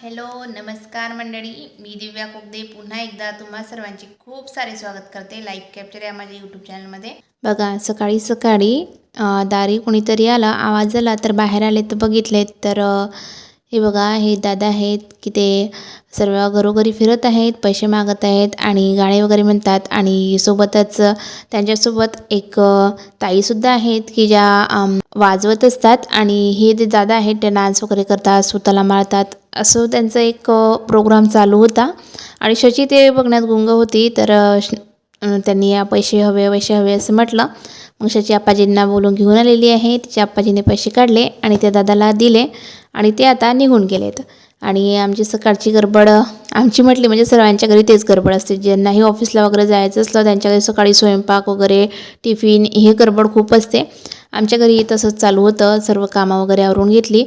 Hello नमस्कार मंडळी, मी दिव्या कोगदे पुन्हा एकदा तुम्हा सर्वांचे खूप सारे स्वागत करते लाईव्ह कॅप्चर या माझ्या यूट्यूब चॅनलमध्ये। बघा सकाळी सकाळी दारी कोणीतरी आला, आवाज आला तर बाहेर आले तर बघितले तर हे बघा हे दादा आहेत की ते सर्व घरोघरी फिरत आहेत, पैसे मागत आहेत आणि गाणे वगैरे म्हणतात आणि सोबतच त्यांच्यासोबत एक ताईसुद्धा आहेत की ज्या वाजवत असतात आणि हे जे दादा आहेत ते डान्स वगैरे करतात, स्वतःला मारतात, असं त्यांचा एक प्रोग्राम चालू होता। आणि शची ते बघण्यात गुंग होती तर त्यांनी या पैसे हवे असं म्हटलं। मग शची आप्पाजींना बोलून घेऊन आलेली आहे, तिच्या आप्पाजीने पैसे काढले आणि त्या दादाला दिले आणि ते आता निघून गेलेत। आणि आमची सकाळची गडबड आमची म्हटली म्हणजे सर्वांच्या घरी तेच गडबड असते, ज्यांनाही ऑफिसला वगैरे जायचं असलं त्यांच्या घरी सकाळी स्वयंपाक वगैरे टिफिन हे गडबड खूप असते। आमच्या घरी तसंच चालू होतं, सर्व कामं वगैरे आवरून घेतली,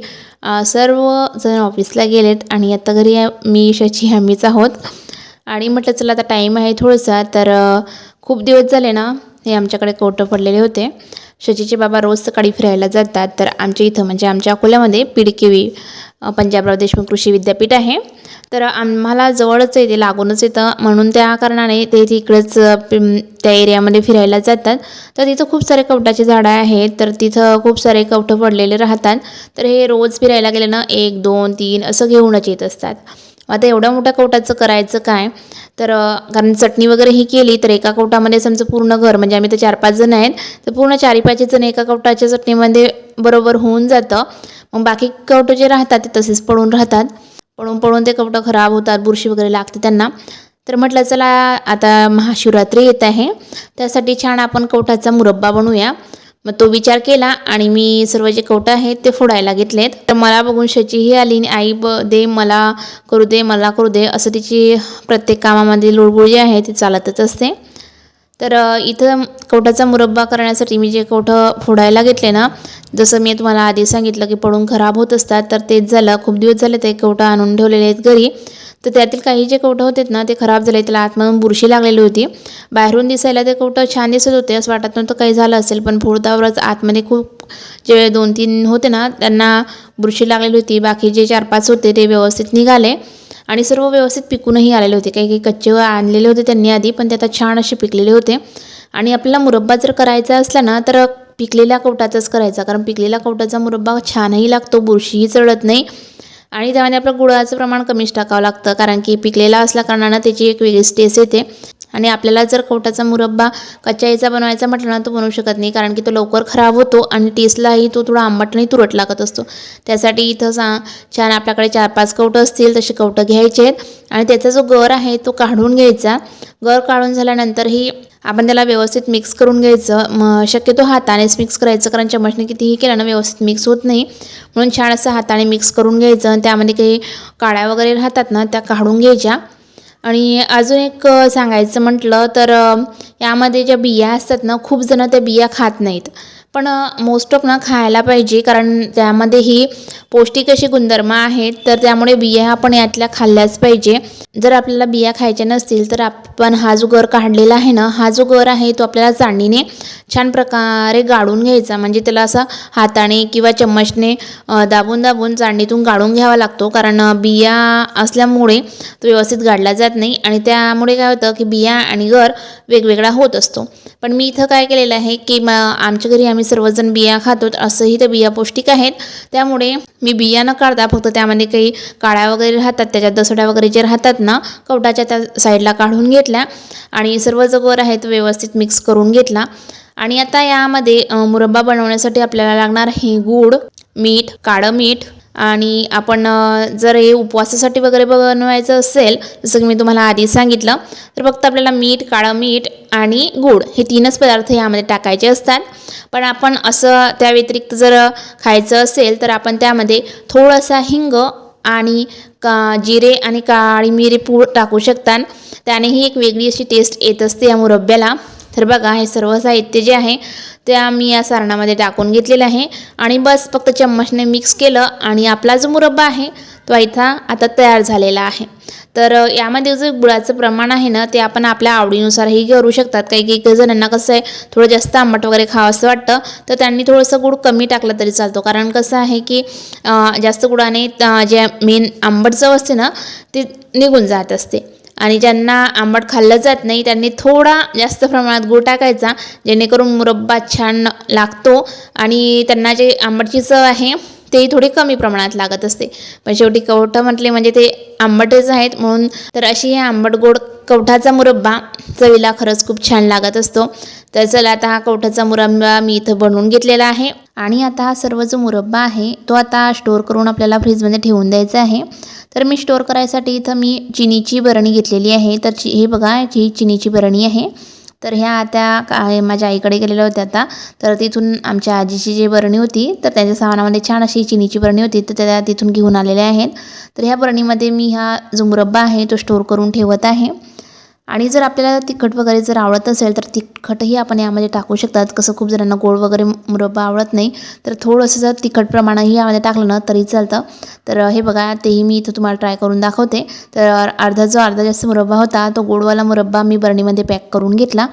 सर्व जण ऑफिसला गेलेत आणि आता घरी मी शची आम्हीच आहोत। आणि म्हटलं चला आता टाईम आहे थोडासा, तर खूप दिवस झाले ना हे आमच्याकडे कवटं पडलेले होते। शचीचे बाबा रोज सकाळी फिरायला जातात, तर आमच्या इथं म्हणजे आमच्या अकोल्यामध्ये PDKV पंजाबराव देशमुख कृषी विद्यापीठ आहे, तर आम्हाला जवळच आहे, ते लागूनच येतं, म्हणून त्या कारणाने ते तिकडेच त्या एरियामध्ये फिरायला जातात। तर तिथं खूप सारे कवटाचे झाडं आहेत, तर तिथं खूप सारे कवटं पडलेले राहतात, तर हे रोज फिरायला गेले ना 1 2 3 असं घेऊनच येत असतात। आता एवढ्या मोठ्या कवटाचं करायचं काय, तर कारण चटणी वगैरे ही केली तर एका कवटामध्ये समजा पूर्ण घर, म्हणजे आम्ही तर 4-5 जण आहेत, तर पूर्ण 4-5 जण एका कवटाच्या चटणीमध्ये बरोबर होऊन जातं। मग बाकी कवटं जे राहतात ते तसेच पडून राहतात, पडून पडून ते कवटं खराब होतात, बुरशी वगैरे लागते त्यांना। तर म्हटलं चला आता महाशिवरात्री येत आहे, त्यासाठी छान आपण कवटाचा मुरब्बा बनवूया। मग तो विचार केला आणि मी सर्व जे कवटं आहेत ते फोडायला घेतलेत। तर मला बघून शचीही आली आणि आई दे मला करू दे असं तिची प्रत्येक कामामध्ये लुडबुड जी आहे ती चालतच असते। तर इथं कवटाचा मुरब्बा करण्यासाठी मी जे कवटं फोडायला घेतले ना, जसं मी तुम्हाला आधी सांगितलं की पडून खराब होत असतात, तर तेच झालं। खूप दिवस झाले ते कवटं आणून ठेवलेले आहेत घरी, तर त्यातील काही जे कवटं होते ना ते खराब झाले, त्याला आतमधून बुरशी लागलेली होती। बाहेरून दिसायला ते कवटं छान दिसत होते, असं वाटत नव्हतं काही झालं असेल, पण फोडतावरच आतमध्ये खूप जे 2-3 होते ना त्यांना बुरशी लागलेली होती। बाकी जे 4-5 होते ते व्यवस्थित निघाले आणि सर्व व्यवस्थित पिकूनही आलेले होते। काही काही कच्चे आणलेले होते त्यांनी आधी, पण ते आता छान असे पिकलेले होते। आणि आपल्याला मुरब्बा जर करायचा असला ना तर पिकलेल्या कवटाचाच करायचा, कारण पिकलेल्या कवटाचा मुरब्बा छानही लागतो, बुरशीही चढत नाही आणि त्यामध्ये आपलं गुळाचं प्रमाण कमीच टाकावं लागतं, कारण की पिकलेला असल्या कारणानं त्याची एक वेगळीच टेस्ट येते। आणि आपल्याला जर कवटाचा मुरब्बा कच्च्या याचा बनवायचा म्हटलं ना तो बनवू शकत नाही, कारण की तो लवकर खराब होतो आणि टेस्टलाही तो थोडा आंबट आणि तुरट लागत असतो। त्यासाठी इथं छान आपल्याकडे 4-5 कवटं असतील तसे कवटं घ्यायचे आहेत आणि त्याचा जो गर आहे तो काढून घ्यायचा। गर काढून झाल्यानंतरही आपण त्याला व्यवस्थित मिक्स करून घ्यायचं, शक्यतो हातानेच मिक्स करायचं, कारण चमचने कितीही केलं ना व्यवस्थित मिक्स होत नाही, म्हणून छान असं हाताने मिक्स करून घ्यायचं। आणि त्यामध्ये काही काड्या वगैरे राहतात ना त्या काढून घ्यायच्या। आणि अजून एक सांगायचं म्हटलं तर यामध्ये ज्या बिया असतात ना, खूप जण त्या बिया खात नाहीत, पण मोस्ट ऑफ ना खायला पाहिजे, कारण त्यामध्येही पौष्टिक अशी गुणधर्म आहेत, तर त्यामुळे बिया आपण यातल्या खाल्ल्याच पाहिजे। जर आपल्याला बिया खायच्या नसतील तर आपण हा जो गर काढलेला आहे ना, हा जो गर आहे तो आपल्याला चाळणीने छान प्रकारे गाळून घ्यायचा, म्हणजे त्याला असा हाताने किंवा चम्मचने दाबून दाबून चाळणीतून गाळून घ्यावा लागतो, कारण बिया असल्यामुळे तो व्यवस्थित गाळला जात नाही आणि त्यामुळे काय होतं की बिया आणि गर वेगवेगळा होत असतो। पण मी इथं काय केलेलं आहे की आमच्या घरी आम्ही सर्वजण बिया खातो, असंही त्या बिया पौष्टिक आहेत, त्यामुळे मी बिया न काढता फक्त त्यामध्ये काही काड्या वगैरे राहतात, त्याच्यात दसड्या वगैरे जे राहतात ना कवटाच्या त्या साईडला काढून घेतल्या आणि सर्व जो गर आहे तो व्यवस्थित मिक्स करून घेतला। आणि आता यामध्ये मुरब्बा बनवण्यासाठी आपल्याला लागणार आहे गूळ, मीठ, काळं मीठ, आणि आपण जर हे उपवासासाठी वगैरे बनवायचं असेल जसं की मी तुम्हाला आधी सांगितलं, तर फक्त आपल्याला मीठ, काळं मीठ आणि गूळ हे 3च पदार्थ यामध्ये टाकायचे असतात। पण आपण असं त्या व्यतिरिक्त जर खायचं असेल तर आपण त्यामध्ये थोडासा हिंग आणि जिरे आणि काळी मिरी पूड टाकू शकता, त्यानेही एक वेगळी अशी टेस्ट येत असते या मुरब्ब्याला। तर बघा हे सर्व साहित्य जे आहे ते आम्ही या सारणामध्ये टाकून घेतलेलं आहे आणि बस फक्त चम्मचने मिक्स केलं आणि आपला जो मुरब्बा आहे तो इथं आता तयार झालेला आहे। तर यामध्ये जो गुळाचं प्रमाण आहे ना ते आपण आपल्या आवडीनुसारही करू शकतात. काही जणांना कसं आहे थोडं जास्त आंबट वगैरे खावंसं वाटतं तर त्यांनी थोडंसं गुळ कमी टाकलं तरी चालतो. कारण कसं आहे की जास्त गुळाने जे मेन आंबट चव असते ना ती निघून जात असते. आणि ज्यांना आंबट खाल्लं जात नाही त्यांनी थोडा जास्त प्रमाणात गूळ टाकायचा, जेणेकरून मुरब्बा छान लागतो आणि त्यांना जे आंबटची चव आहे ते थोडी कमी प्रमाणात लागत असते. पण शेवटी कवठं म्हटले म्हणजे ते आंबटच आहेत म्हणून तर अशी हे आंबट गोड कवठाचा मुरब्बा चवीला खरंच खूप छान लागत असतो. तर चला आता हा कवठाचा मुरब्बा मी इथं बनवून घेतलेला आहे आणि आता हा सर्व जो मुरब्बा आहे तो आता स्टोअर करून आपल्याला फ्रीजमध्ये ठेवून द्यायचा आहे. तर मी स्टोअर करायसाठी इथं मी चिनीची बरणी घेतलेली आहे. तर हे बघा ही चिनीची बरणी आहे. तर ह्या आता काय माझ्या आईकडे गेलेल्या होत्या आता, तर तिथून आमच्या आजीची जी बरणी होती तर त्यांच्या सामानामध्ये छान अशी चिनीची बरणी होती तर त्या तिथून घेऊन आलेल्या आहेत. तर ह्या बरणीमध्ये मी हा जो मुरब्बा आहे तो स्टोअर करून ठेवत आहे. आणि जर आपल्याला तिखट वगैरे जर आवडत असेल तर तिखटही आपण यामध्ये टाकू शकतात. कसं खूप जणांना गोड वगैरे मुरब्बा आवडत नाही तर थोडंसं जर तिखट प्रमाणही यामध्ये टाकलं ना तरी चालतं. तर हे बघा तेही मी इथं तुम्हाला ट्राय करून दाखवते. तर अर्धा जास्त मुरब्बा होता तो गोडवाला मुरब्बा मी बरणीमध्ये पॅक करून घेतला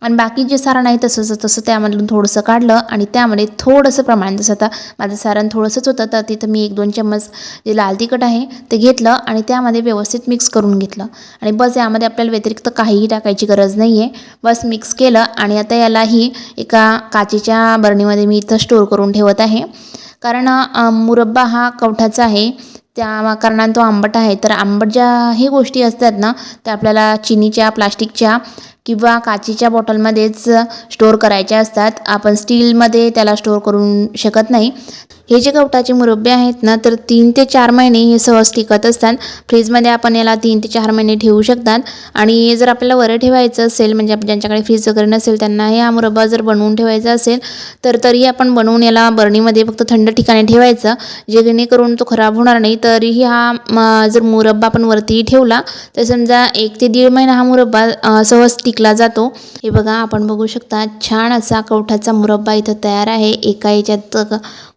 आणि बाकी जे सारण आहे तसं त्यामधून थोडंसं काढलं आणि त्यामध्ये थोडंसं प्रमाण जसं आता माझं सारण थोडंसंच होतं तर तिथं मी 1-2 चम्मच जे लाल तिखट आहे ते घेतलं आणि त्यामध्ये व्यवस्थित मिक्स करून घेतलं आणि बस यामध्ये आपल्याला व्यतिरिक्त काहीही टाकायची गरज नाही आहे. बस मिक्स केलं आणि आता यालाही एका काचेच्या बरणीमध्ये मी इथं स्टोअर करून ठेवत आहे. कारण मुरब्बा हा कवठाचा आहे त्या कारणाने तो आंबट आहे. तर आंबट ज्याही गोष्टी असतात ना त्या आपल्याला चिनीच्या, प्लास्टिकच्या किंवा काचेच्या बॉटलमध्येच स्टोअर करायच्या असतात. आपण स्टीलमध्ये त्याला स्टोअर करू शकत नाही. हे जे कवठाचे मुरब्बे आहेत ना तर 3 ते 4 महिने हे सहज टिकत असतात. फ्रीजमध्ये आपण याला 3 ते 4 महिने ठेवू शकतात. आणि जर आपल्याला वरं ठेवायचं असेल म्हणजे ज्यांच्याकडे फ्रीज वगैरे नसेल त्यांना हा मुरब्बा जर बनवून ठेवायचा असेल तर तरी आपण बनवून याला बरणीमध्ये फक्त थंड ठिकाणी ठेवायचं जेणेकरून तो खराब होणार नाही. तरीही हा जर मुरब्बा आपण वरती ठेवला तर समजा 1 ते 1.5 महिना हा मुरब्बा सहज टिकला जातो. हे बघा आपण बघू शकता छान असा कवठाचा मुरब्बा इथं तयार आहे. एका याच्यात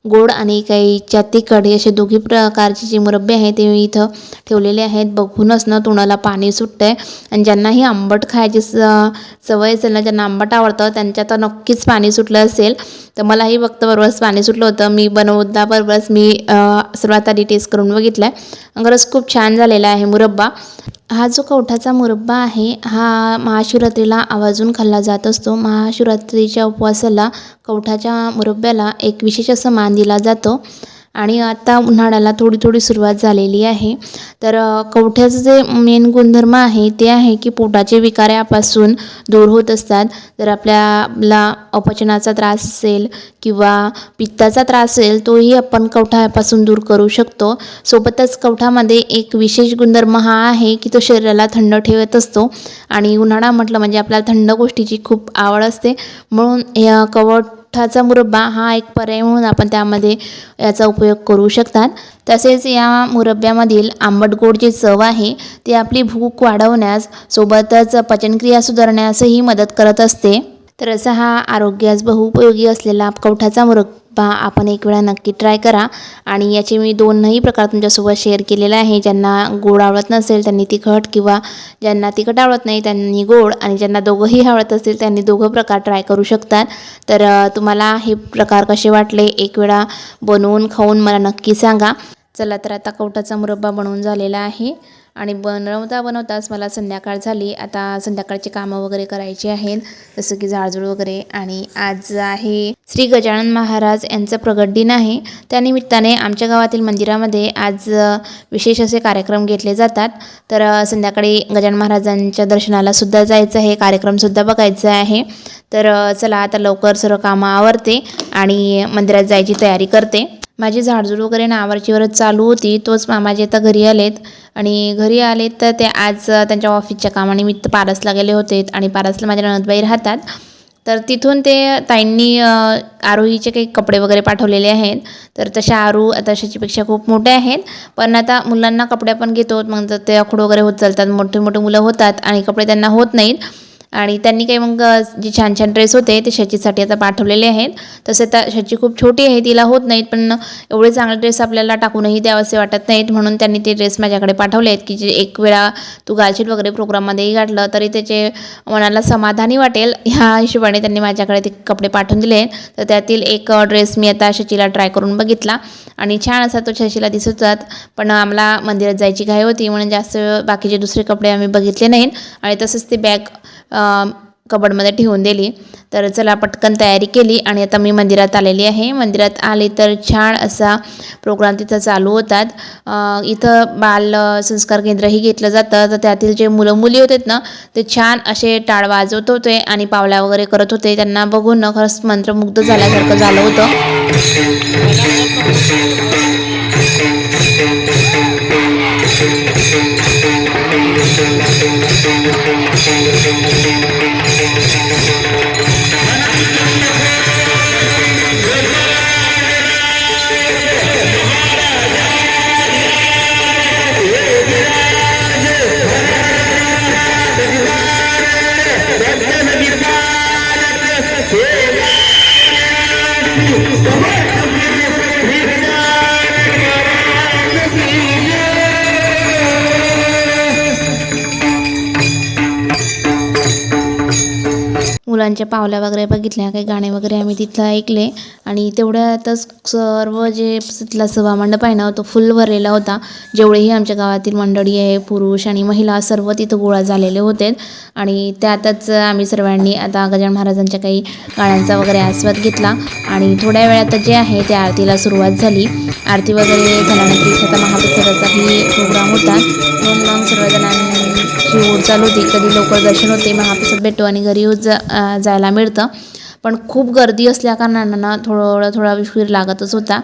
गोड आणि एका याच्यात तिखट असे दोघी प्रकारचे जे मुरब्बे आहेत ते मी इथं ठेवलेले आहेत. बघूनच ना तोंडाला पाणी सुटतं आहे आणि ज्यांनाही आंबट खायची सवय असेल ना ज्यांना आंबट आवडतं त्यांच्या तर नक्कीच पाणी सुटलं असेल. तर मलाही बरोबरच पाणी सुटलं होतं. मी बनवता बरोबरच मी सर्वात आधी टेस्ट करून बघितलं आहे. खरंच खूप छान झालेला आहे मुरब्बा. हा जो कवठाचा मुरब्बा आहे हा महाशिवरात्रीला आवर्जून खाल्ला जात असतो. महाशिवरात्रीच्या उपवासाला कवठाच्या मुरब्ब्याला एक विशेष असं मान दिला जातो. आणि आता उन्हाळ्याला थोडी सुरुवात झालेली आहे. तर कवठ्याचं जे मेन गुणधर्म आहे ते आहे की पोटाचे विकार यापासून दूर होत असतात. जर आपल्याला अपचनाचा त्रास असेल किंवा पित्ताचा त्रास असेल तोही आपण कवठापासून दूर करू शकतो. सोबतच कवठामध्ये एक विशेष गुणधर्म हा आहे की तो शरीराला थंड ठेवत असतो आणि उन्हाळा म्हटलं म्हणजे आपल्याला थंड गोष्टीची खूप आवड असते. म्हणून या कवठाचा मुरब्बा हा एक पर्याय म्हणून आपण त्यामध्ये याचा उपयोग करू शकतात. तसेच या मुरब्ब्यामधील आंबट गोड जी चव आहे ती आपली भूक वाढवण्यास सोबतच पचनक्रिया सुधारण्यासही मदत करत असते. तर असा हा आरोग्यास बहुउपयोगी असलेला कवठाचा मुरब्बा आपण एक वेळा नक्की ट्राय करा. आणि याचे मी 2ही प्रकार तुमच्यासोबत शेअर केलेला आहे. ज्यांना गोड आवडत नसेल त्यांनी तिखट किंवा ज्यांना तिखट आवडत नाही त्यांनी गोड आणि ज्यांना दोघंही आवडत असेल त्यांनी दोघं प्रकार ट्राय करू शकतात. तर तुम्हाला हे प्रकार कसे वाटले एक वेळा बनवून खाऊन मला नक्की सांगा. चला तर आता कवठाचा मुरब्बा बनवून झालेला आहे आणि बनवताच मला संध्याकाळ झाली. आता संध्याकाळची कामं वगैरे करायची आहेत जसं की झाडझूड वगैरे. आणि आज आहे श्री गजानन महाराज यांचा प्रगट दिन आहे. त्यानिमित्ताने आमच्या गावातील मंदिरामध्ये आज विशेष असे कार्यक्रम घेतले जातात. तर संध्याकाळी गजानन महाराजांच्या दर्शनाला सुद्धा जायचं आहे, कार्यक्रमसुद्धा बघायचा आहे. तर चला आता लवकर सर्व कामं आवरते आणि मंदिरात जायची तयारी करते. माझी झाडझूड वगैरे नावावरचीवरच चालू होती. तोच मामाजी आता घरी आलेत आणि घरी आलेत तर ते आज त्यांच्या ऑफिसच्या कामानिमित्त पारसला गेले होते आणि पारसला माझ्या नणंदबाई राहतात. तर तिथून ते ताईंनी आरोहीचे काही कपडे वगैरे पाठवलेले आहेत. तर तशा आरू आता तशाच्यापेक्षा खूप मोठे आहेत पण आता मुलांना कपडे पण घेतो मग ते आखूड वगैरे होत चालतात. मोठे मुलं होतात आणि कपडे त्यांना होत नाहीत. आणि त्यांनी काही मग जे छान छान ड्रेस होते ते शचीसाठी आता पाठवलेले आहेत. तसे तर शची खूप छोटी आहे, तिला होत नाहीत, पण एवढे चांगले ड्रेस आपल्याला टाकूनही द्यावेसे वाटत नाहीत, म्हणून त्यांनी ते ड्रेस माझ्याकडे पाठवले आहेत की जे एक वेळा तू घालशील वगैरे प्रोग्राममध्येही घातलं तरी त्याचे मनाला समाधानी वाटेल, ह्या हिशोबाने त्यांनी माझ्याकडे ते कपडे पाठवून दिले. तर त्यातील एक ड्रेस मी आता शचीला ट्राय करून बघितला आणि छान असा तो शचीला दिसत होता. पण आम्हाला मंदिरात जायची घाई होती म्हणून जास्त बाकीचे दुसरे कपडे आम्ही बघितले नाहीत आणि तसंच ती बॅग कबडमध्ये ठेवून दिली. तर चला पटकन तयारी केली आणि आता मी मंदिरात आलेली आहे. मंदिरात आले तर छान असा प्रोग्राम तिथं चालू होतात. इथं बाल संस्कार केंद्रही घेतलं जातं. तर त्यातील जे मुलं मुली होते ना ते छान असे टाळ वाजवत होते आणि पावल्या वगैरे करत होते. त्यांना बघून ना खरंच मंत्रमुग्ध झाल्यासारखं झालं होतं. मुलांच्या पावल्या वगैरे बघितल्या, काही गाणे वगैरे आम्ही तिथलं ऐकले आणि तेवढ्यातच सर्व जे तिथला सभामंडप आहे ना तो फुल भरलेला होता. जेवढेही आमच्या गावातील मंडळी आहे, पुरुष आणि महिला सर्व तिथं गोळा झालेले होते आणि त्यातच आम्ही सर्वांनी आता गजानन महाराजांच्या काही गाण्यांचा वगैरे आस्वाद घेतला आणि थोड्या वेळात जे आहे त्या आरतीला सुरुवात झाली. आरती वगैरे झाल्यानंतर स्वतः महाप्रसादाचाही प्रोग्राम होता, म्हणून मग सर्वजणांची ओढ चालू होती, कधी लवकर दर्शन होते, महाप्रसाद भेटतो आणि घरी जायला मिळतं. पण खूप गर्दी असल्याकारणानं ना थोडा उशीर लागतच होता.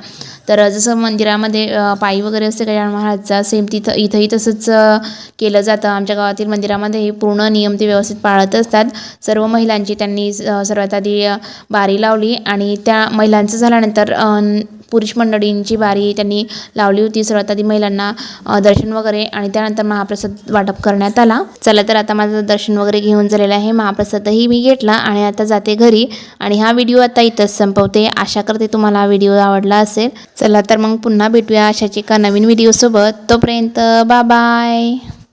तर जसं मंदिरामध्ये पायी वगैरे असते गजानन महाराजचा, सेम इथंही तसंच केलं जातं. आमच्या गावातील मंदिरामध्ये हे पूर्ण नियम ते व्यवस्थित पाळत असतात. सर्व महिलांची त्यांनी सर्वात आधी बारी लावली आणि त्या महिलांचं झाल्यानंतर पुरुष मंडळींची बारी त्यांनी लावली होती. सर्वात आधी महिलांना दर्शन वगैरे आणि त्यानंतर महाप्रसाद वाटप करण्यात आला. चला तर आता माझं दर्शन वगैरे घेऊन झालेलं आहे, महाप्रसादही मी घेतला आणि आता जाते घरी आणि हा व्हिडिओ आता इथंच संपवते. आशा करते तुम्हाला हा व्हिडिओ आवडला असेल. चला तर मग पुन्हा भेटूया अशाच एका नवीन व्हिडिओसोबत. तोपर्यंत बाय.